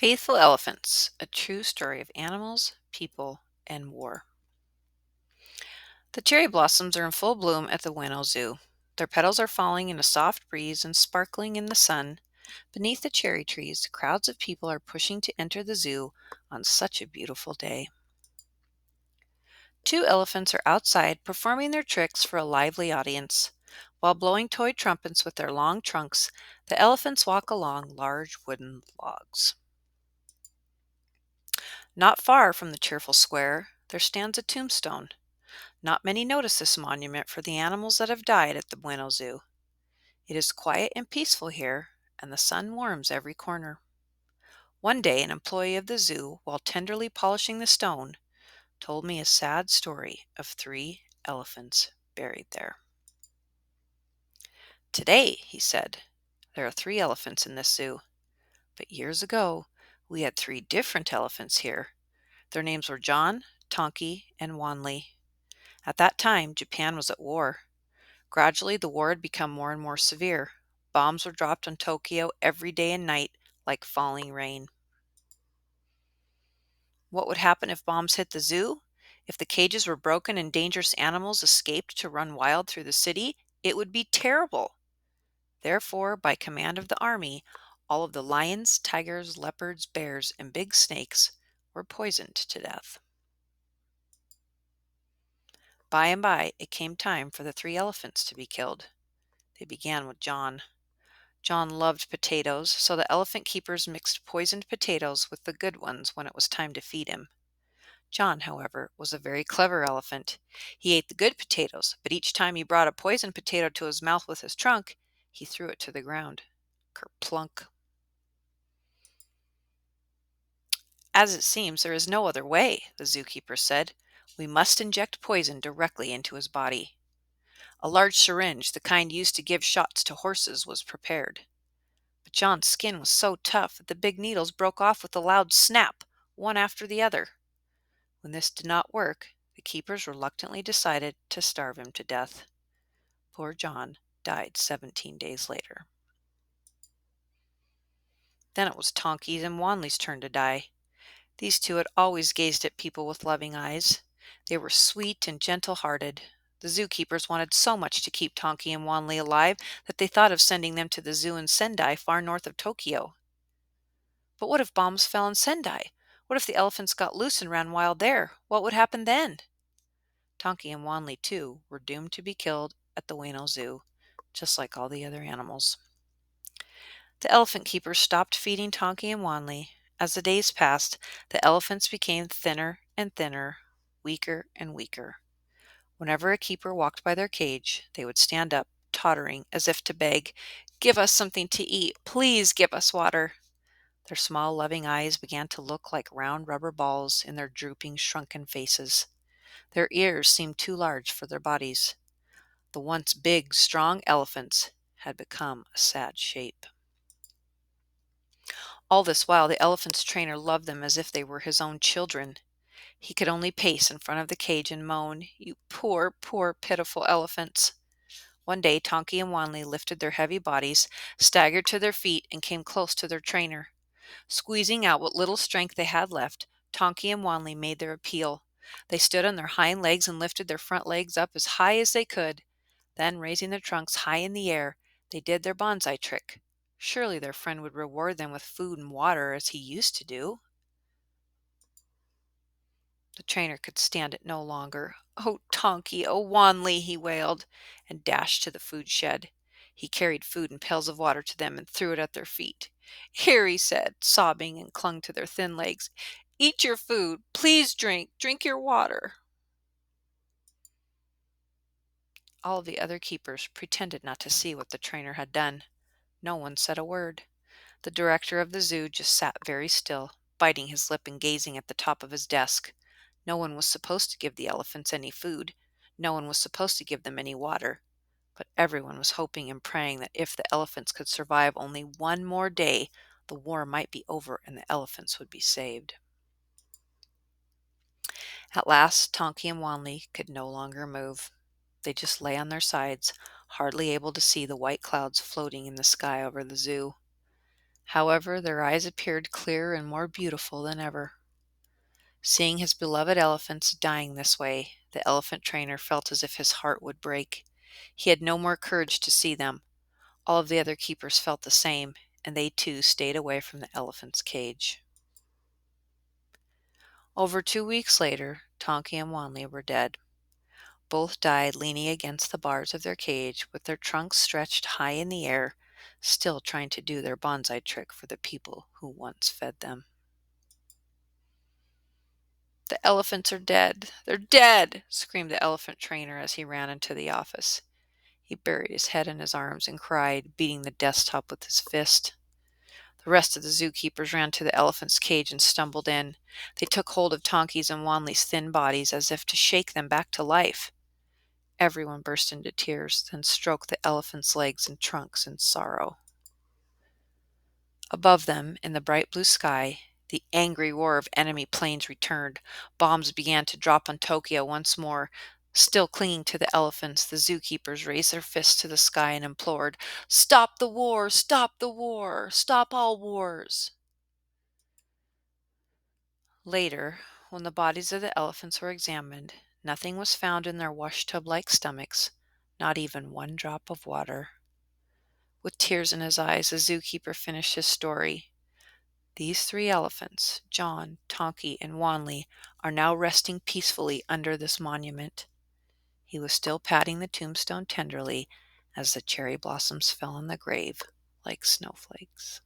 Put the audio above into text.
Faithful Elephants, a true story of animals, people, and war. The cherry blossoms are in full bloom at the Ueno Zoo. Their petals are falling in a soft breeze and sparkling in the sun. Beneath the cherry trees, crowds of people are pushing to enter the zoo on such a beautiful day. Two elephants are outside performing their tricks for a lively audience. While blowing toy trumpets with their long trunks, the elephants walk along large wooden logs. Not far from the cheerful square, there stands a tombstone. Not many notice this monument for the animals that have died at the Bueno Zoo. It is quiet and peaceful here, and the sun warms every corner. One day, an employee of the zoo, while tenderly polishing the stone, told me a sad story of three elephants buried there. Today, he said, there are three elephants in this zoo, but years ago, we had three different elephants here. Their names were John, Tonki, and Wanli. At that time, Japan was at war. Gradually, the war had become more and more severe. Bombs were dropped on Tokyo every day and night like falling rain. What would happen if bombs hit the zoo? If the cages were broken and dangerous animals escaped to run wild through the city, it would be terrible. Therefore, by command of the army, all of the lions, tigers, leopards, bears, and big snakes were poisoned to death. By and by, it came time for the three elephants to be killed. They began with John. John loved potatoes, so the elephant keepers mixed poisoned potatoes with the good ones when it was time to feed him. John, however, was a very clever elephant. He ate the good potatoes, but each time he brought a poisoned potato to his mouth with his trunk, he threw it to the ground. Kerplunk. As it seems, there is no other way, the zookeeper said. We must inject poison directly into his body. A large syringe, the kind used to give shots to horses, was prepared. But John's skin was so tough that the big needles broke off with a loud snap, one after the other. When this did not work, the keepers reluctantly decided to starve him to death. Poor John died 17 days later. Then it was Tonki's and Wanley's turn to die. These two had always gazed at people with loving eyes. They were sweet and gentle-hearted. The zookeepers wanted so much to keep Tonki and Wanley alive that they thought of sending them to the zoo in Sendai, far north of Tokyo. But what if bombs fell in Sendai? What if the elephants got loose and ran wild there? What would happen then? Tonki and Wanley, too, were doomed to be killed at the Ueno Zoo, just like all the other animals. The elephant keepers stopped feeding Tonki and Wanley. As the days passed, the elephants became thinner and thinner, weaker and weaker. Whenever a keeper walked by their cage, they would stand up, tottering as if to beg, "Give us something to eat. Please give us water." Their small, loving eyes began to look like round rubber balls in their drooping, shrunken faces. Their ears seemed too large for their bodies. The once big, strong elephants had become a sad shape. All this while, the elephant's trainer loved them as if they were his own children. He could only pace in front of the cage and moan, "You poor, poor, pitiful elephants." One day, Tonki and Wanley lifted their heavy bodies, staggered to their feet, and came close to their trainer. Squeezing out what little strength they had left, Tonki and Wanley made their appeal. They stood on their hind legs and lifted their front legs up as high as they could. Then, raising their trunks high in the air, they did their bonsai trick. Surely their friend would reward them with food and water as he used to do. The trainer could stand it no longer. "Oh, Tonki, oh, Wanley," he wailed, and dashed to the food shed. He carried food and pails of water to them and threw it at their feet. "Here," he said, sobbing, and clung to their thin legs. "Eat your food. Please drink your water." All of the other keepers pretended not to see what the trainer had done. No one said a word. The director of the zoo just sat very still, biting his lip and gazing at the top of his desk. No one was supposed to give the elephants any food. No one was supposed to give them any water. But everyone was hoping and praying that if the elephants could survive only one more day, the war might be over and the elephants would be saved. At last, Tonki and Wanley could no longer move. They just lay on their sides, hardly able to see the white clouds floating in the sky over the zoo. However, their eyes appeared clearer and more beautiful than ever. Seeing his beloved elephants dying this way, the elephant trainer felt as if his heart would break. He had no more courage to see them. All of the other keepers felt the same, and they too stayed away from the elephant's cage. Over 2 weeks later, Tonky and Wanley were dead. Both died leaning against the bars of their cage with their trunks stretched high in the air, still trying to do their bonsai trick for the people who once fed them. "The elephants are dead! They're dead!" screamed the elephant trainer as he ran into the office. He buried his head in his arms and cried, beating the desktop with his fist. The rest of the zookeepers ran to the elephant's cage and stumbled in. They took hold of Tonky's and Wanley's thin bodies as if to shake them back to life. Everyone burst into tears, then stroked the elephant's legs and trunks in sorrow. Above them, in the bright blue sky, the angry roar of enemy planes returned. Bombs began to drop on Tokyo once more. Still clinging to the elephants, the zookeepers raised their fists to the sky and implored, "Stop the war! Stop the war! Stop all wars!" Later, when the bodies of the elephants were examined, nothing was found in their washtub-like stomachs, not even one drop of water. With tears in his eyes, the zookeeper finished his story. "These 3 elephants, John, Tonky, and Wanley, are now resting peacefully under this monument." He was still patting the tombstone tenderly as the cherry blossoms fell on the grave like snowflakes.